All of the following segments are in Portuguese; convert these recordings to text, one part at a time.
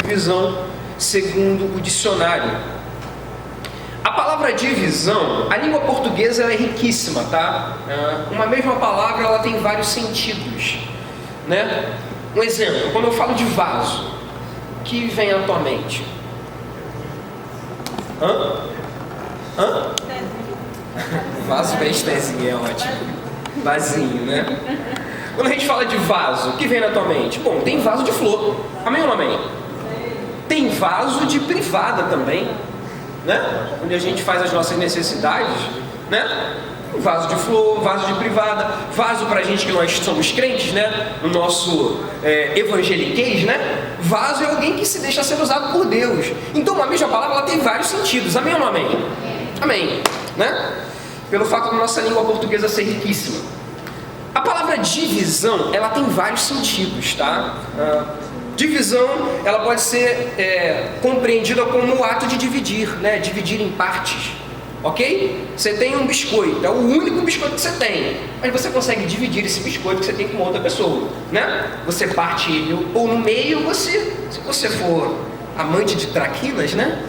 divisão, segundo o dicionário. A palavra divisão, a língua portuguesa ela é riquíssima, tá? Uma mesma palavra ela tem vários sentidos, né? Um exemplo, quando eu falo de vaso, o que vem à tua mente? Vaso bem estezinho, é ótimo. Vasinho, né? Quando a gente fala de vaso, o que vem na tua mente? Bom, tem vaso de flor, amém ou não amém? Tem vaso de privada também, né? Onde a gente faz as nossas necessidades, né? Vaso de flor, vaso de privada, vaso pra gente que nós somos crentes, né? No nosso evangeliquez, né? Vaso é alguém que se deixa ser usado por Deus. Então a mesma palavra ela tem vários sentidos, amém ou não amém? Amém, né? Pelo fato da nossa língua portuguesa ser riquíssima. A palavra divisão, ela tem vários sentidos, tá? Divisão, ela pode ser compreendida como o ato de dividir, né? Dividir em partes, ok? Você tem um biscoito, é o único biscoito que você tem, mas você consegue dividir esse biscoito que você tem com outra pessoa, né? Você parte ele ou no meio, se você for amante de traquinas, né?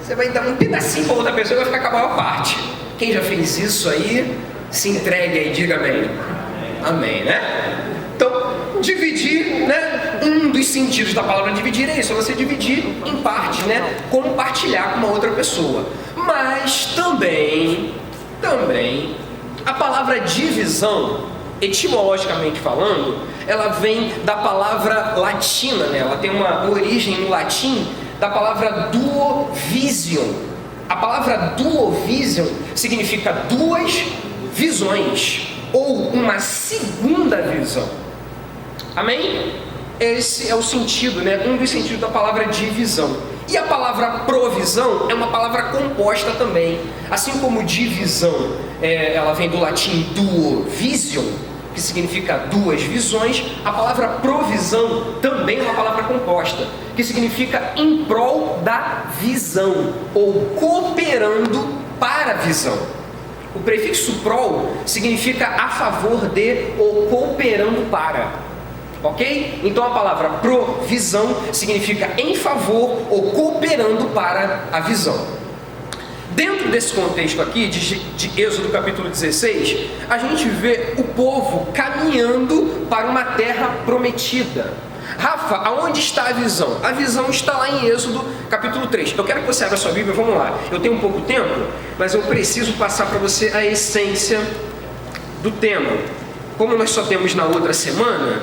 Você vai dar um pedacinho para outra pessoa e vai ficar com a maior parte. Quem já fez isso aí, se entregue aí, diga amém. Amém, né? Então, dividir, né? Um dos sentidos da palavra dividir é isso, é você dividir em partes, né? Compartilhar com uma outra pessoa. Mas também, a palavra divisão, etimologicamente falando, ela vem da palavra latina, né? Ela tem uma origem no latim da palavra duovision. A palavra duovision significa duas visões, ou uma segunda visão. Amém? Esse é o sentido, né? Um dos sentidos da palavra divisão. E a palavra provisão é uma palavra composta também. Assim como divisão, ela vem do latim duovision, que significa duas visões, a palavra provisão também é uma palavra composta, que significa em prol da visão, ou cooperando para a visão. O prefixo prol significa a favor de ou cooperando para, ok? Então a palavra provisão significa em favor ou cooperando para a visão. Dentro desse contexto aqui, de Êxodo capítulo 16, a gente vê o povo caminhando para uma terra prometida. Rafa, aonde está a visão? A visão está lá em Êxodo capítulo 3. Eu quero que você abra a sua Bíblia, vamos lá. Eu tenho um pouco tempo, mas eu preciso passar para você a essência do tema. Como nós só temos na outra semana,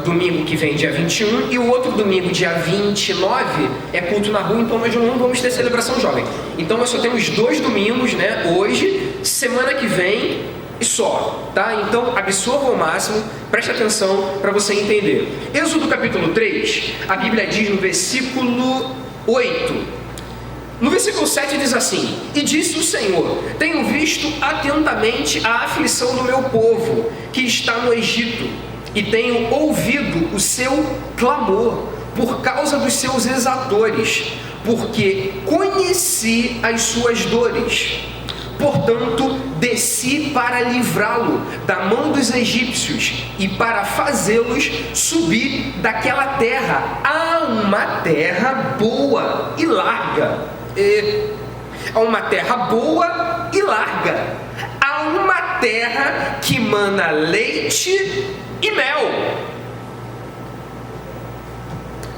domingo que vem, dia 21, e o outro domingo, dia 29, é culto na rua, então nós não vamos ter celebração jovem. Então nós só temos 2 domingos, né? Hoje, semana que vem e só, tá? Então absorva ao máximo, preste atenção para você entender. Êxodo capítulo 3, a Bíblia diz no versículo 8. No versículo 7 diz assim: E disse o Senhor: Tenho visto atentamente a aflição do meu povo, que está no Egito, e tenho ouvido o seu clamor por causa dos seus exatores, porque conheci as suas dores. Portanto, desci para livrá-lo da mão dos egípcios e para fazê-los subir daquela terra a uma terra boa e larga. A uma terra boa e larga. A uma terra que mana leite e mel,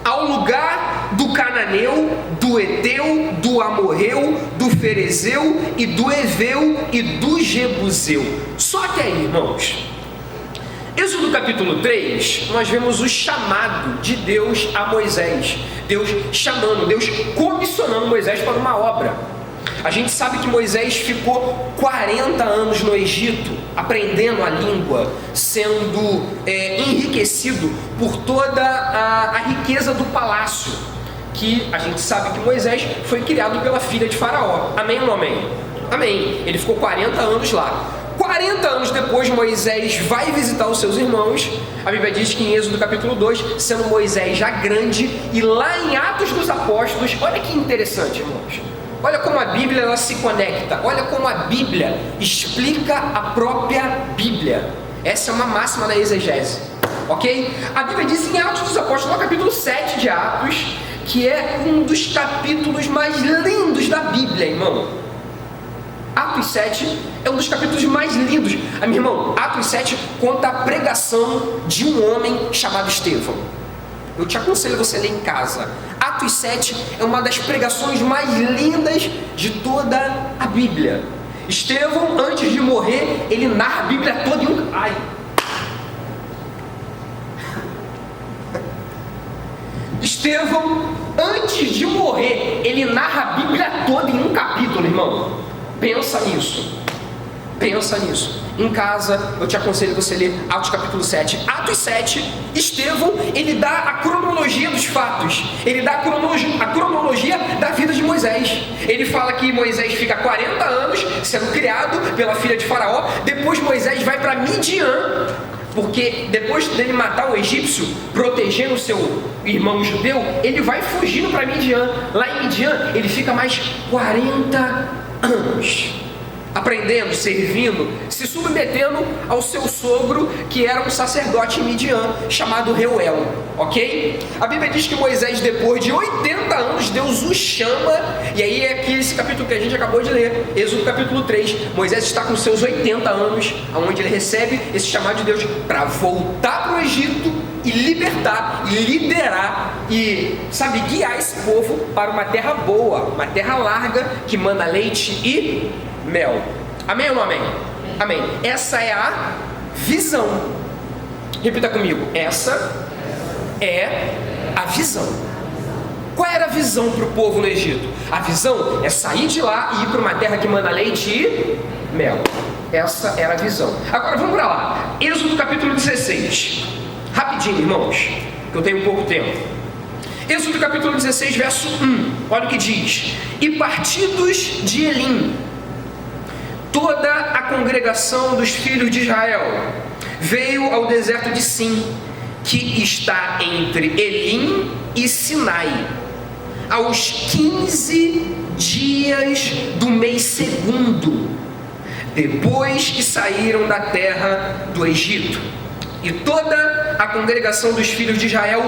ao lugar do cananeu, do eteu, do amorreu, do ferezeu e do eveu e do jebuseu. Só que aí, irmãos, Êxodo capítulo 3, nós vemos o chamado de Deus a Moisés. Deus chamando, Deus comissionando Moisés para uma obra. A gente sabe que Moisés ficou 40 anos no Egito, aprendendo a língua, sendo enriquecido por toda a riqueza do palácio, que a gente sabe que Moisés foi criado pela filha de Faraó. Amém ou não amém? Amém. Ele ficou 40 anos lá. 40 anos depois, Moisés vai visitar os seus irmãos. A Bíblia diz que em Êxodo capítulo 2, sendo Moisés já grande, e lá em Atos dos Apóstolos, olha que interessante, irmãos. Olha como a Bíblia ela se conecta, olha como a Bíblia explica a própria Bíblia. Essa é uma máxima da exegese. ok? A Bíblia diz em Atos dos Apóstolos, no capítulo 7 de Atos, que é um dos capítulos mais lindos da Bíblia, irmão. Atos 7 é um dos capítulos mais lindos. Meu irmão, Atos 7 conta a pregação de um homem chamado Estevão. Eu te aconselho você a ler em casa. Atos 7 é uma das pregações mais lindas de toda a Bíblia. Estevão, antes de morrer, ele narra a Bíblia toda em um... Estevão, antes de morrer, ele narra a Bíblia toda em um capítulo, irmão. Pensa nisso. Pensa nisso. Em casa, eu te aconselho você ler Atos capítulo 7. Atos 7, Estevão, ele dá a cronologia dos fatos. Ele dá a cronologia da vida de Moisés. Ele fala que Moisés fica 40 anos sendo criado pela filha de Faraó. Depois Moisés vai para Midian, porque depois dele matar o egípcio, protegendo o seu irmão judeu, ele vai fugindo para Midian. Lá em Midian, ele fica mais 40 anos. Aprendendo, servindo, se submetendo ao seu sogro, que era um sacerdote em Midian, chamado Reuel, ok? A Bíblia diz que Moisés, depois de 80 anos, Deus o chama, e aí é aqui esse capítulo que a gente acabou de ler, Êxodo capítulo 3, Moisés está com seus 80 anos, onde ele recebe esse chamado de Deus para voltar para o Egito e libertar, e liderar, e, sabe, guiar esse povo para uma terra boa, uma terra larga, que manda leite e mel. Amém ou não amém? Amém. Essa é a visão. Repita comigo. Essa é a visão. Qual era a visão para o povo no Egito? A visão é sair de lá e ir para uma terra que manda leite e mel. Essa era a visão. Agora vamos para lá. Êxodo capítulo 16. Rapidinho, irmãos, que eu tenho pouco tempo. Êxodo capítulo 16, verso 1. Olha o que diz. E partidos de Elim, toda a congregação dos filhos de Israel veio ao deserto de Sim, que está entre Elim e Sinai, aos 15 dias do mês segundo, depois que saíram da terra do Egito. E toda a congregação dos filhos de Israel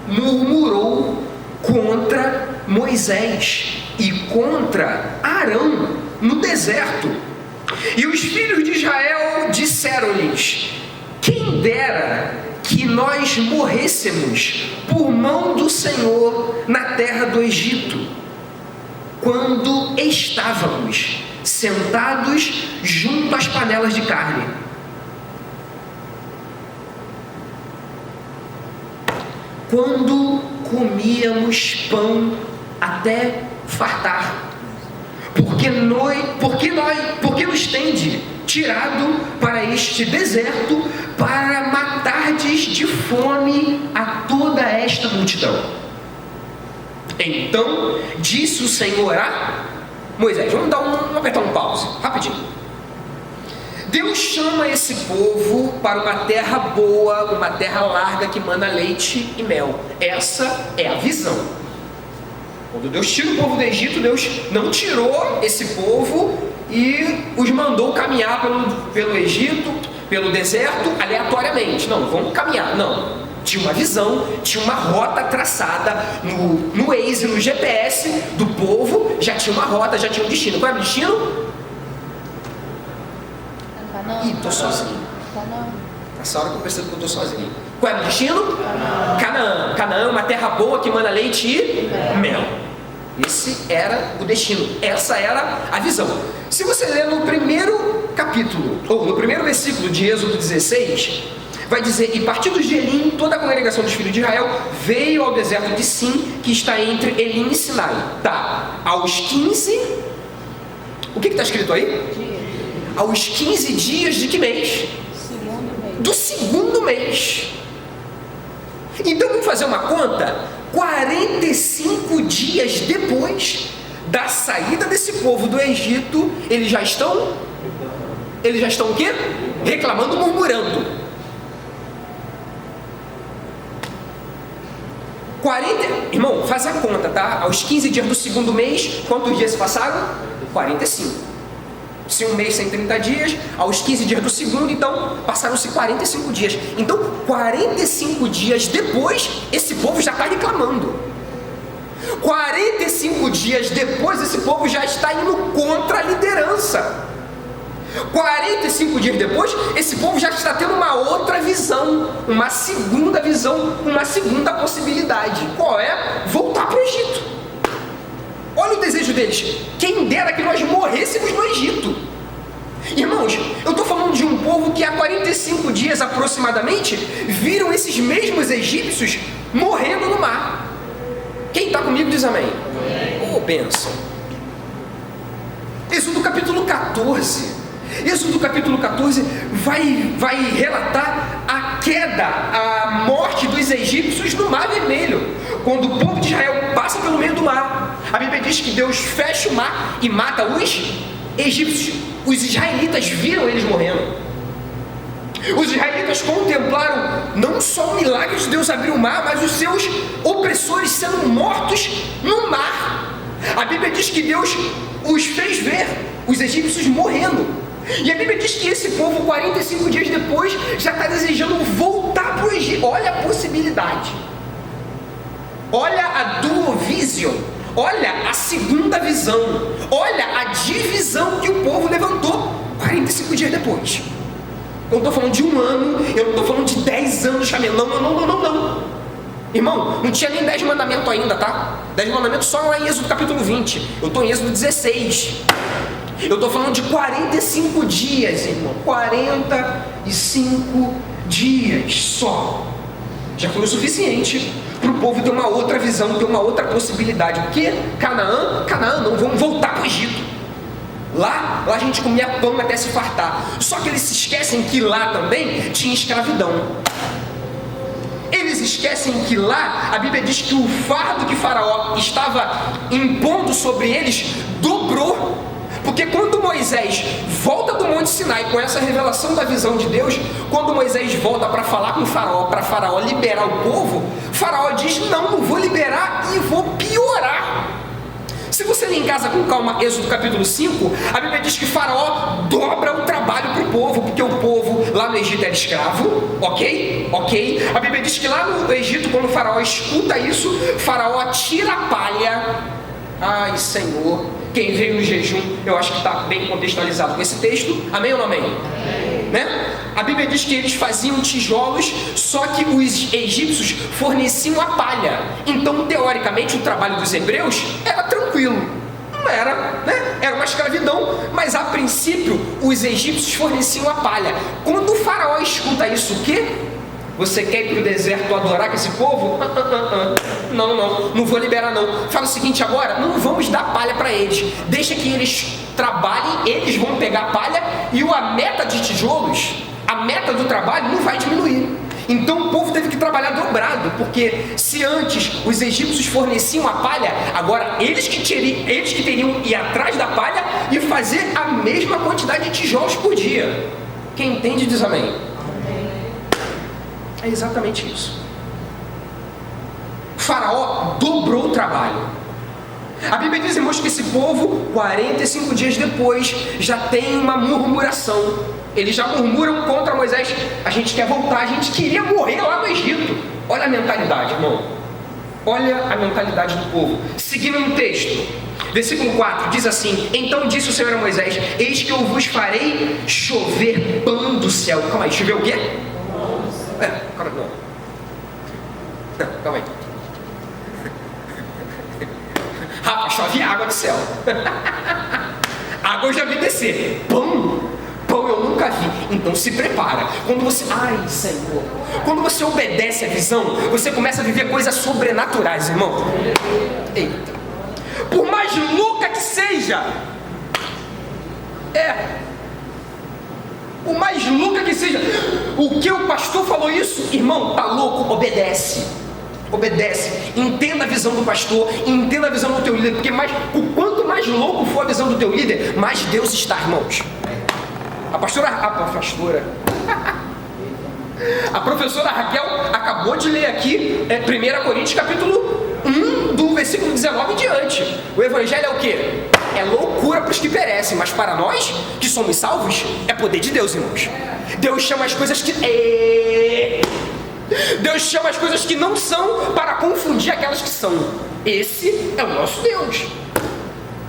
murmurou contra Moisés e contra Arão no deserto. E os filhos de Israel disseram-lhes: quem dera que nós morrêssemos por mão do Senhor na terra do Egito, quando estávamos sentados junto às panelas de carne. Quando comíamos pão até fartar, porque nos tende tirado para este deserto para matardes de fome a toda esta multidão. Então disse o Senhor a Moisés, vamos apertar um pause, rapidinho. Deus chama esse povo para uma terra boa, uma terra larga que mana leite e mel. Essa é a visão. Quando Deus tira o povo do Egito, Deus não tirou esse povo e os mandou caminhar pelo Egito, pelo deserto, aleatoriamente. Não, vamos caminhar. Não. Tinha uma visão, tinha uma rota traçada no Waze, no GPS do povo, já tinha uma rota, já tinha um destino. Qual é o destino? Ih, tô sozinho. Nessa hora que eu percebo que eu tô sozinho. Qual é o destino? Canaã. Canaã é uma terra boa que manda leite e mel. Esse era o destino. Essa era a visão. Se você ler no primeiro capítulo, ou no primeiro versículo de Êxodo 16, vai dizer: e partidos de Elim, toda a congregação dos filhos de Israel veio ao deserto de Sim, que está entre Elim e Sinai. Tá, aos 15... O que está escrito aí? Aos 15 dias de que mês? Do segundo mês. Então vamos fazer uma conta. 45 dias depois da saída desse povo do Egito, eles já estão o quê? Reclamando, murmurando. 40, irmão, faz a conta, tá? Aos 15 dias do segundo mês, quantos dias se passaram? 45. Se um mês tem 30 dias, aos 15 dias do segundo, então passaram-se 45 dias. Então, 45 dias depois, esse povo já está reclamando. 45 dias depois, esse povo já está indo contra a liderança. 45 dias depois, esse povo já está tendo uma outra visão, uma segunda visão, uma segunda possibilidade. Qual é? Voltar para o Egito. Olha o desejo deles. Quem dera que nós morrêssemos no Egito. Irmãos, eu estou falando de um povo que há 45 dias aproximadamente viram esses mesmos egípcios morrendo no mar. Quem está comigo diz amém. Oh, bênção. Êxodo capítulo 14. Êxodo capítulo 14 vai relatar a queda, a morte dos egípcios no Mar Vermelho, quando o povo de Israel passa pelo meio do mar. A Bíblia diz que Deus fecha o mar e mata os egípcios. Os israelitas viram eles morrendo. Os israelitas contemplaram não só o milagre de Deus abrir o mar, mas os seus opressores sendo mortos no mar. A Bíblia diz que Deus os fez ver, os egípcios morrendo. E a Bíblia diz que esse povo, 45 dias depois, já está desejando voltar para o Egito. Olha a possibilidade. Olha a dual vision. Olha a segunda visão. Olha a divisão que o povo levantou 45 dias depois. Eu não estou falando de um ano, eu não estou falando de 10 anos caminhando. Não. Irmão, não tinha nem 10 mandamentos ainda, tá? 10 mandamentos só lá em Êxodo capítulo 20. Eu estou em Êxodo 16. Eu estou falando de 45 dias, irmão. 45 dias só. Já foi o suficiente para o povo ter uma outra visão, ter uma outra possibilidade. O que? Canaã? Canaã não, vamos voltar para o Egito. Lá a gente comia pão até se fartar. Só que eles se esquecem que lá também tinha escravidão. Eles esquecem que lá, a Bíblia diz que o fardo que Faraó estava impondo sobre eles dobrou. Porque quando Moisés volta do Monte Sinai com essa revelação da visão de Deus, quando Moisés volta para falar com Faraó, para Faraó liberar o povo, Faraó diz, não vou liberar e vou piorar. Se você ler em casa com calma Êxodo capítulo 5, a Bíblia diz que Faraó dobra o trabalho para o povo, porque o povo lá no Egito era escravo, ok? A Bíblia diz que lá no Egito, quando Faraó escuta isso, Faraó tira a palha. Ai, Senhor, quem veio no jejum, eu acho que está bem contextualizado com esse texto. Amém ou não amém? Né? A Bíblia diz que eles faziam tijolos, só que os egípcios forneciam a palha. Então, teoricamente, o trabalho dos hebreus era tranquilo. Não era, né? Era uma escravidão, mas a princípio, os egípcios forneciam a palha. Quando o faraó escuta isso, o quê? Você quer ir para o deserto adorar com esse povo? Não vou liberar não. Fala o seguinte agora, não vamos dar palha para eles. Deixa que eles trabalhem, eles vão pegar palha e a meta de tijolos, a meta do trabalho não vai diminuir. Então o povo teve que trabalhar dobrado, porque se antes os egípcios forneciam a palha, agora eles que teriam ir atrás da palha e fazer a mesma quantidade de tijolos por dia. Quem entende diz amém. É exatamente isso. O faraó dobrou o trabalho. A Bíblia diz, irmãos, que esse povo, 45 dias depois, já tem uma murmuração. Eles já murmuram contra Moisés. A gente quer voltar, a gente queria morrer lá no Egito. Olha a mentalidade, irmão. Olha a mentalidade do povo. Seguindo no texto, versículo 4, diz assim: então disse o Senhor a Moisés, eis que eu vos farei chover pão do céu. Calma aí, chover o quê? Calma aí. Rafa, chove água do céu. Água eu já vi descer. Pão eu nunca vi. Então se prepara. Quando você, ai Senhor, quando você obedece à visão, você começa a viver coisas sobrenaturais, irmão. Eita. Por mais louca que seja, por mais louca que seja, o que o pastor falou isso, irmão, tá louco, obedece, entenda a visão do pastor, entenda a visão do teu líder, porque o quanto mais louco for a visão do teu líder, mais Deus está, irmãos. A professora Raquel acabou de ler aqui 1 Coríntios capítulo 1, do versículo 19 em diante. O evangelho é o quê? é loucura para os que perecem, mas para nós, que somos salvos, é poder de Deus, irmãos. Deus chama as coisas que... Deus chama as coisas que não são para confundir aquelas que são. Esse é o nosso Deus.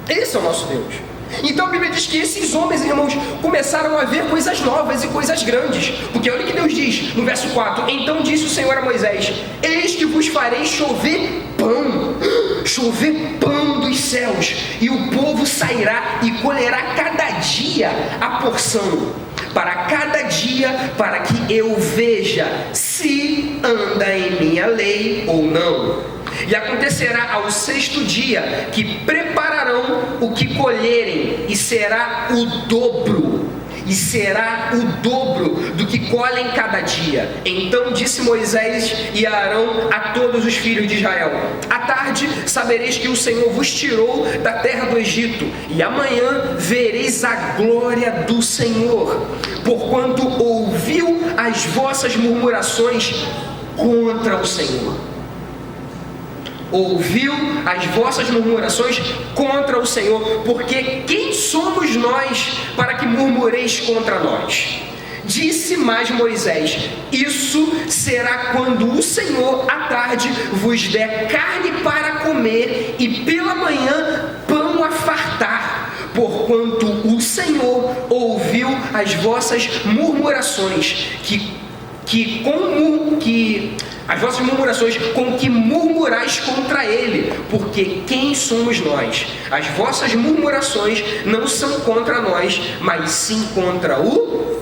Esse é o nosso Deus. Então a Bíblia diz que esses homens, irmãos, começaram a ver coisas novas e coisas grandes. Porque olha o que Deus diz no verso 4: então disse o Senhor a Moisés: eis que vos farei chover pão dos céus, e o povo sairá e colherá cada dia a porção, para cada dia, para que eu veja se anda em minha lei ou não. E acontecerá ao 6º dia que prepararão o que colherem, e será o dobro do que colhem cada dia. Então disse Moisés e Arão a todos os filhos de Israel: à tarde sabereis que o Senhor vos tirou da terra do Egito, e amanhã vereis a glória do Senhor, porquanto ouviu as vossas murmurações contra o Senhor. Ouviu as vossas murmurações contra o Senhor, porque quem somos nós para que murmureis contra nós? Disse mais Moisés: isso será quando o Senhor à tarde vos der carne para comer, e pela manhã pão a fartar, porquanto o Senhor ouviu as vossas murmurações, as vossas murmurações com que murmurais contra ele, porque quem somos nós? As vossas murmurações não são contra nós, mas sim contra o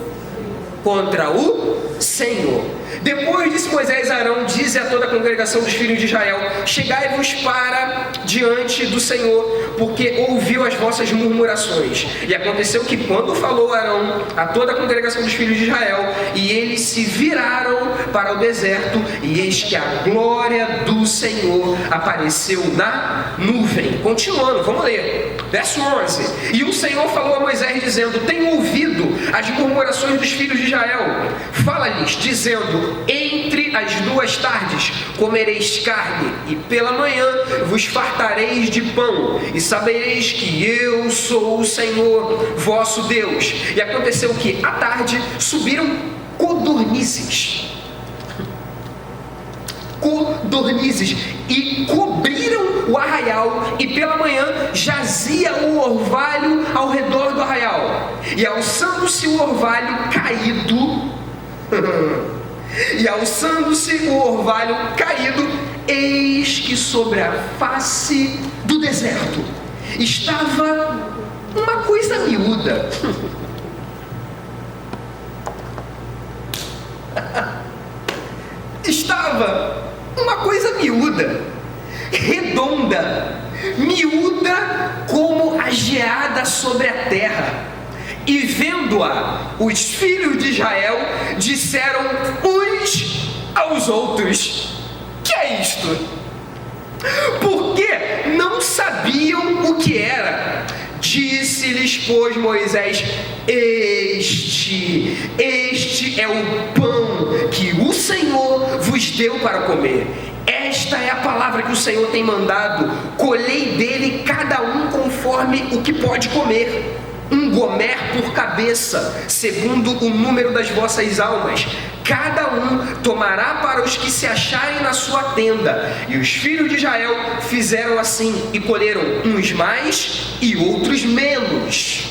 Senhor. Depois disse Moisés a Arão: dize a toda a congregação dos filhos de Israel: chegai-vos para diante do Senhor, porque ouviu as vossas murmurações. E aconteceu que quando falou Arão a toda a congregação dos filhos de Israel, e eles se viraram para o deserto, e eis que a glória do Senhor apareceu na nuvem. Continuando, vamos ler, verso 11: e o Senhor falou a Moisés dizendo: tenho ouvido as murmurações dos filhos de Israel, fala-lhes dizendo: entre as 2 tardes comereis carne, e pela manhã vos fartareis de pão, e sabereis que eu sou o Senhor vosso Deus. E aconteceu que à tarde subiram codornizes e cobriram o arraial, e pela manhã jazia o orvalho ao redor do arraial, e alçando-se o orvalho caído eis que sobre a face do deserto estava uma coisa miúda. Estava uma coisa miúda, redonda, miúda como a geada sobre a terra. E vendo-a, os filhos de Israel disseram uns aos outros: que é isto? Porque não sabiam o que era. Disse-lhes, pois, Moisés: este é o pão que o Senhor vos deu para comer. Esta é a palavra que o Senhor tem mandado. Colhei dele cada um conforme o que pode comer, 1 gomer por cabeça, segundo o número das vossas almas. Cada um tomará para os que se acharem na sua tenda. E os filhos de Israel fizeram assim, e colheram uns mais e outros menos.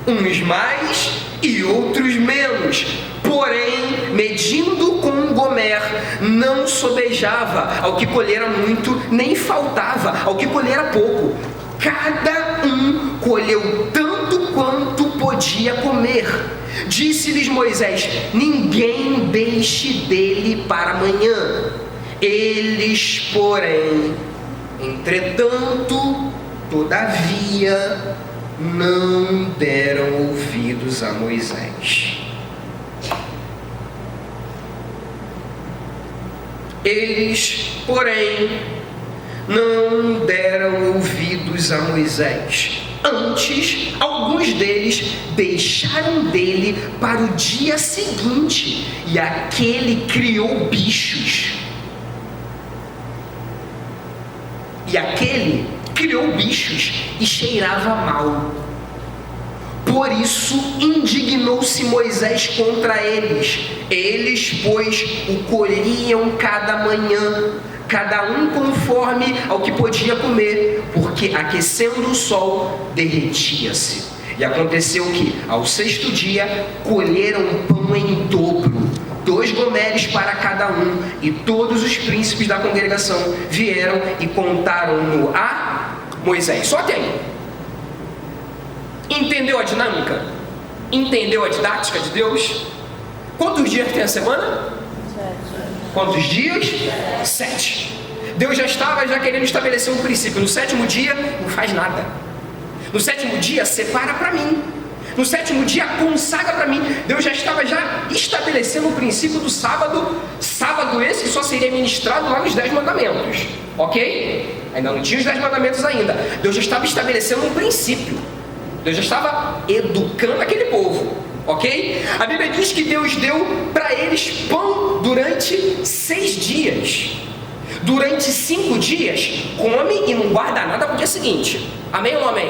Uns mais e outros menos. Porém, medindo com 1 gomer, não sobejava ao que colhera muito, nem faltava ao que colhera pouco. Cada um colheu tanto quanto podia comer. Disse-lhes Moisés: ninguém deixe dele para amanhã. Eles, porém, entretanto, todavia, não deram ouvidos a Moisés. Eles, porém, não deram ouvidos a Moisés. Antes, alguns deles deixaram dele para o dia seguinte, e aquele criou bichos. criou bichos e cheirava mal. Por isso indignou-se Moisés contra eles. Eles, pois, o colhiam cada manhã, cada um conforme ao que podia comer, porque aquecendo o sol, derretia-se. E aconteceu que, ao 6º dia, colheram pão em dobro, 2 gomeres para cada um, e todos os príncipes da congregação vieram e contaram-no a Moisés. Só tem. Entendeu a dinâmica? Entendeu a didática de Deus? Quantos dias tem a semana? 7. Quantos dias? 7. Deus já estava querendo estabelecer um princípio. No 7º dia, não faz nada. No 7º dia, separa para mim. No 7º dia, consagra para mim. Deus já estava estabelecendo o princípio do sábado. Sábado esse que só seria ministrado lá nos 10 mandamentos. Ok? Ainda não tinha os 10 mandamentos ainda. Deus já estava estabelecendo um princípio. Deus já estava educando aquele povo, ok? A Bíblia diz que Deus deu para eles pão durante 6 dias. Durante 5 dias, come e não guarda nada para o dia seguinte. Amém ou não amém?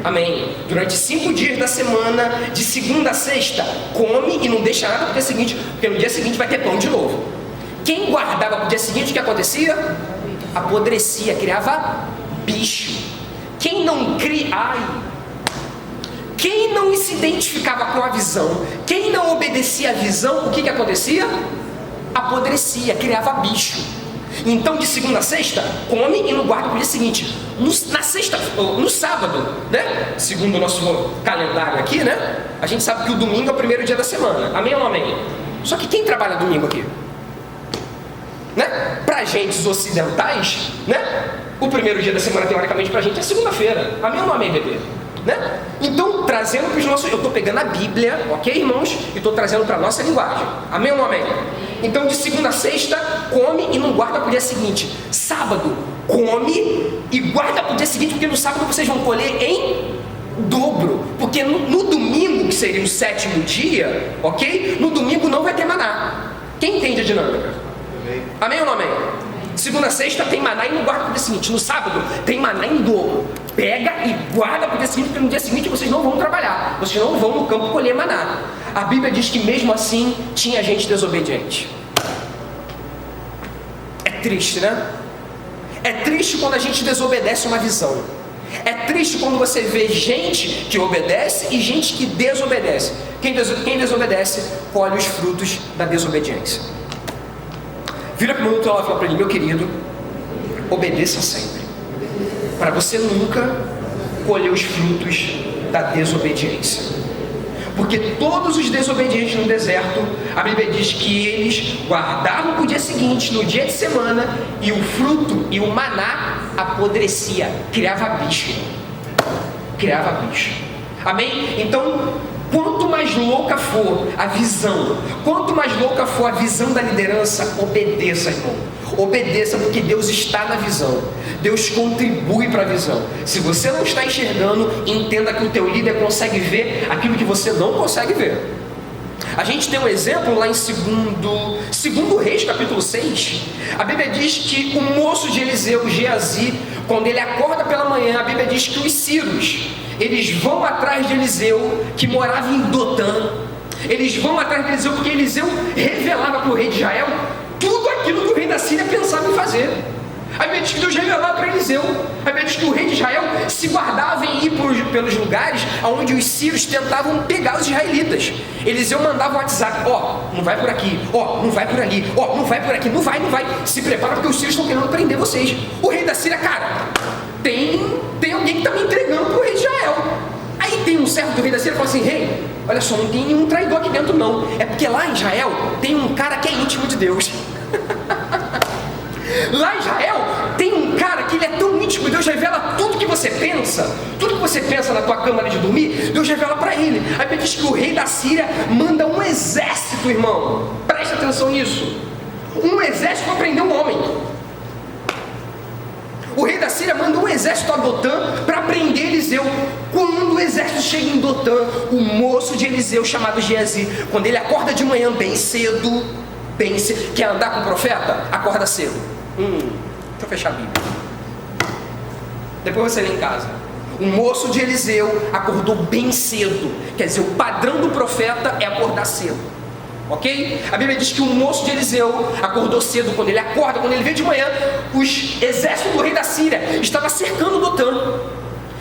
Amém. Durante 5 dias da semana, de segunda a sexta, come e não deixa nada para o dia seguinte, porque no dia seguinte vai ter pão de novo. Quem guardava para o dia seguinte, o que acontecia? Apodrecia, criava bicho. Quem não Quem não se identificava com a visão, quem não obedecia à visão, o que acontecia? Apodrecia, criava bicho. Então de segunda a sexta, come e não guarda para o dia seguinte. No sábado, né? Segundo o nosso calendário aqui, né? A gente sabe que o domingo é o primeiro dia da semana. Amém ou não amém? Só que quem trabalha domingo aqui? Né? Pra gente, os ocidentais, né? O primeiro dia da semana, teoricamente, pra gente é segunda-feira. Amém ou não amém, bebê? Né? Então, trazendo para os nossos... Eu estou pegando a Bíblia, ok, irmãos? E estou trazendo para a nossa linguagem. Amém ou não amém? Então, de segunda a sexta, come e não guarda para o dia seguinte. Sábado, come e guarda para o dia seguinte, porque no sábado vocês vão colher em dobro. Porque no domingo, que seria o 7º dia, ok? No domingo não vai ter maná. Quem entende a dinâmica? Amém ou não amém? Segunda a sexta tem maná e não guarda para o dia seguinte. No sábado tem maná em dobro. Pega e guarda para o dia seguinte, porque no dia seguinte vocês não vão trabalhar. Vocês não vão no campo colher maná. A Bíblia diz que mesmo assim tinha gente desobediente. É triste, né? É triste quando a gente desobedece uma visão. É triste quando você vê gente que obedece e gente que desobedece. Quem desobedece colhe os frutos da desobediência. Vira para o outro lado e fala para ele: meu querido, obedeça sempre, para você nunca colher os frutos da desobediência. Porque todos os desobedientes no deserto, a Bíblia diz que eles guardavam para o dia seguinte, no dia de semana, e o fruto e o maná apodrecia, criava bicho. Amém? Então, quanto mais louca for a visão, quanto mais louca for a visão da liderança, obedeça, irmão. Obedeça, porque Deus está na visão. Deus contribui para a visão. Se você não está enxergando, entenda que o teu líder consegue ver aquilo que você não consegue ver. A gente tem um exemplo lá em segundo Reis, capítulo 6. A Bíblia diz que o moço de Eliseu, Geazi, quando ele acorda pela manhã, a Bíblia diz que os sírios, eles vão atrás de Eliseu, que morava em Dotã. Eles vão atrás de Eliseu porque Eliseu revelava para o rei de Israel tudo aquilo que o rei da Síria pensava em fazer. A Bíblia diz que Deus revelava para Eliseu. A Bíblia diz que o rei de Israel se guardava em ir pelos lugares onde os sírios tentavam pegar os israelitas. Eliseu mandava um WhatsApp: não vai por aqui, não vai por ali, não vai por aqui, não vai, se prepara porque os sírios estão querendo prender vocês. O rei da Síria, cara, tem alguém que está me entregando para o rei de Israel. Aí tem um servo do rei da Síria que fala assim: rei, olha só, não tem nenhum traidor aqui dentro não, é porque lá em Israel tem um cara que é íntimo de Deus. Lá em Israel tem um cara que ele é tão íntimo, Deus revela tudo que você pensa na tua cama de dormir, Deus revela para ele. Aí Bíblia diz que o rei da Síria manda um exército, irmão, presta atenção nisso, um exército para prender um homem. O rei da Síria manda um exército a Dotã para prender Eliseu. Quando o exército chega em Dotã, o moço de Eliseu, chamado Geazi, quando ele acorda de manhã bem cedo, quer andar com o profeta? Acorda cedo. Deixa eu fechar a Bíblia. Depois você lê em casa. O moço de Eliseu acordou bem cedo. Quer dizer, o padrão do profeta é acordar cedo. Ok? A Bíblia diz que o moço de Eliseu acordou cedo. Quando ele acorda, quando ele vê de manhã, os exércitos do rei da Síria estavam cercando Dotã.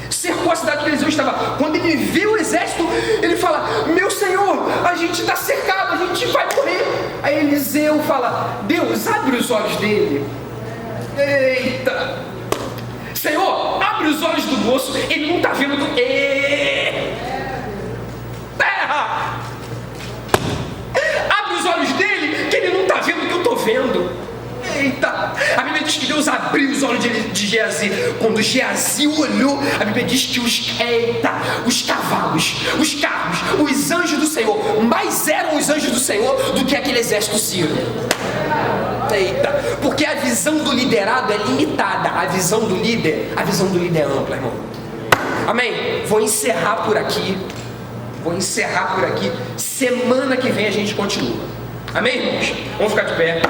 Cercou a cidade que Eliseu estava. Quando ele vê o exército, ele fala: meu senhor, a gente está cercado, a gente vai morrer. Aí Eliseu fala: Deus, abre os olhos dele. Eita! Senhor, abre os olhos do moço, ele não está vendo. Terra! Abre os olhos dele, que ele não está vendo o que eu estou vendo. Eita! A Bíblia diz que Deus abriu os olhos de Geazi. Quando Geazi olhou, a Bíblia diz que os cavalos, os carros, os anjos do Senhor, mais eram os anjos do Senhor do que aquele exército sírio. Eita! Porque a visão do liderado é limitada. A visão do líder é ampla, irmão. Amém? Vou encerrar por aqui. Semana que vem a gente continua. Amém, irmãos? Vamos ficar de pé.